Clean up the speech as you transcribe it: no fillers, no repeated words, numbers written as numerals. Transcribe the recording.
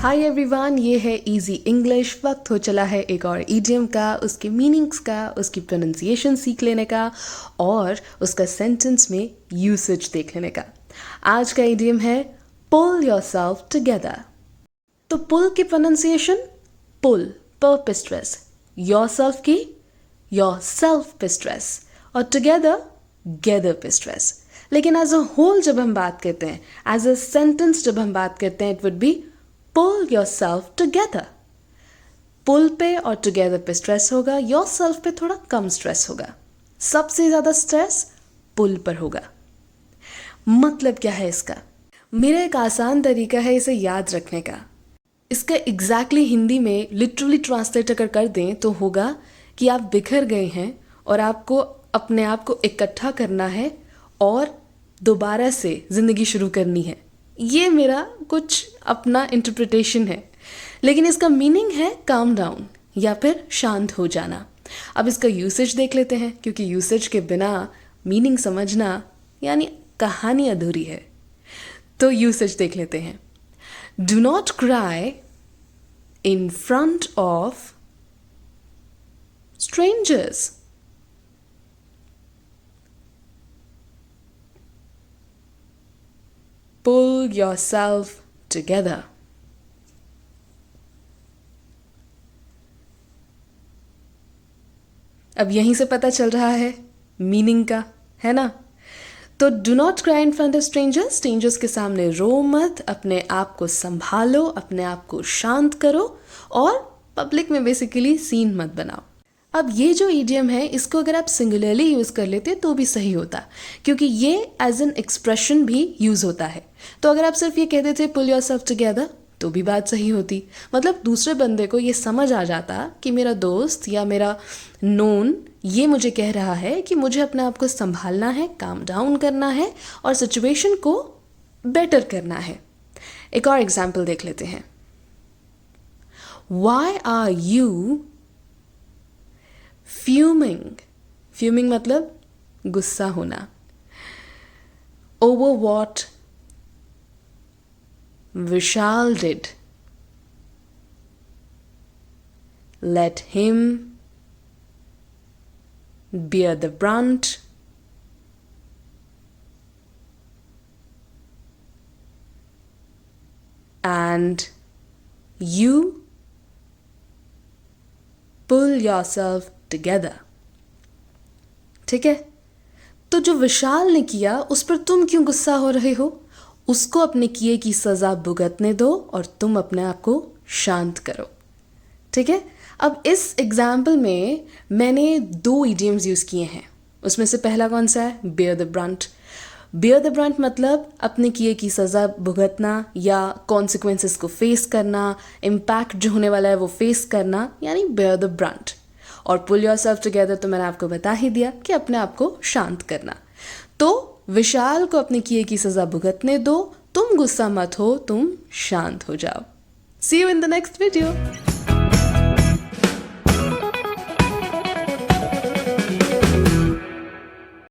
Hi everyone, ये है easy English. वक्त हो चला है एक और इडियम का, उसके मीनिंग्स का, उसकी प्रोनाउंसिएशन सीख लेने का और उसका सेंटेंस में यूसेज देख लेने का। आज का इडियम है पुल योरसेल्फ टुगेदर। तो पुल की प्रोनाउंसिएशन पुल पर पे स्ट्रेस, योरसेल्फ की योरसेल्फ पे स्ट्रेस और टुगेदर गेदर पे स्ट्रेस। लेकिन एज अ होल जब हम बात करते हैं, एज अ सेंटेंस जब हम बात करते हैं, it would be pull yourself together. Pull पे और टुगेदर पे स्ट्रेस होगा, योरसेल्फ पे थोड़ा कम स्ट्रेस होगा। सबसे ज्यादा स्ट्रेस पुल पर होगा। मतलब क्या है इसका? मेरा एक आसान तरीका है इसे याद रखने का। इसका एग्जैक्टली हिंदी में लिटरली ट्रांसलेट अगर कर दें तो होगा कि आप बिखर गए हैं और आपको अपने आप को इकट्ठा करना है और दोबारा से जिंदगी शुरू करनी है। ये मेरा कुछ अपना इंटरप्रिटेशन है, लेकिन इसका मीनिंग है काम डाउन या फिर शांत हो जाना। अब इसका यूसेज देख लेते हैं, क्योंकि यूसेज के बिना मीनिंग समझना यानी कहानी अधूरी है। तो यूसेज देख लेते हैं। Do not cry in front of strangers. Pull yourself together. अब यहीं से पता चल रहा है मीनिंग का, है ना? तो do not cry in front of strangers, strangers के सामने रो मत, अपने आप को संभालो, अपने आप को शांत करो और पब्लिक में बेसिकली सीन मत बनाओ। अब ये जो ईडियम है, इसको अगर आप सिंगुलरली यूज कर लेते तो भी सही होता, क्योंकि ये एज एन एक्सप्रेशन भी यूज होता है। तो अगर आप सिर्फ ये कहते थे पुल योरसेल्फ टुगेदर तो भी बात सही होती। मतलब दूसरे बंदे को ये समझ आ जाता कि मेरा दोस्त या मेरा नोन ये मुझे कह रहा है कि मुझे अपने आप को संभालना है, काम डाउन करना है और सिचुएशन को बेटर करना है। एक और एग्जाम्पल देख लेते हैं। Why are you fuming? Fuming मतलब गुस्सा होना। Over what Vishal did. Let him bear the brunt. And you pull yourself together. ठीक है? तो जो विशाल ने किया उस पर तुम क्यों गुस्सा हो रहे हो? उसको अपने किए की सजा भुगतने दो और तुम अपने आप को शांत करो। ठीक है? अब इस एग्जाम्पल में मैंने 2 इडियम्स यूज किए हैं। उसमें से पहला कौन सा है? Bear the brunt. Bear the brunt मतलब अपने किए की सजा भुगतना या कॉन्सिक्वेंसेस को फेस करना, इम्पैक्ट जो होने वाला है वो फेस करना, यानी बेयर द ब्रंट। और पुल योरसेल्फ टुगेदर तो मैंने आपको बता ही दिया कि अपने आप को शांत करना। तो विशाल को अपने किए की सजा भुगतने दो, तुम गुस्सा मत हो, तुम शांत हो जाओ। See you in the next video.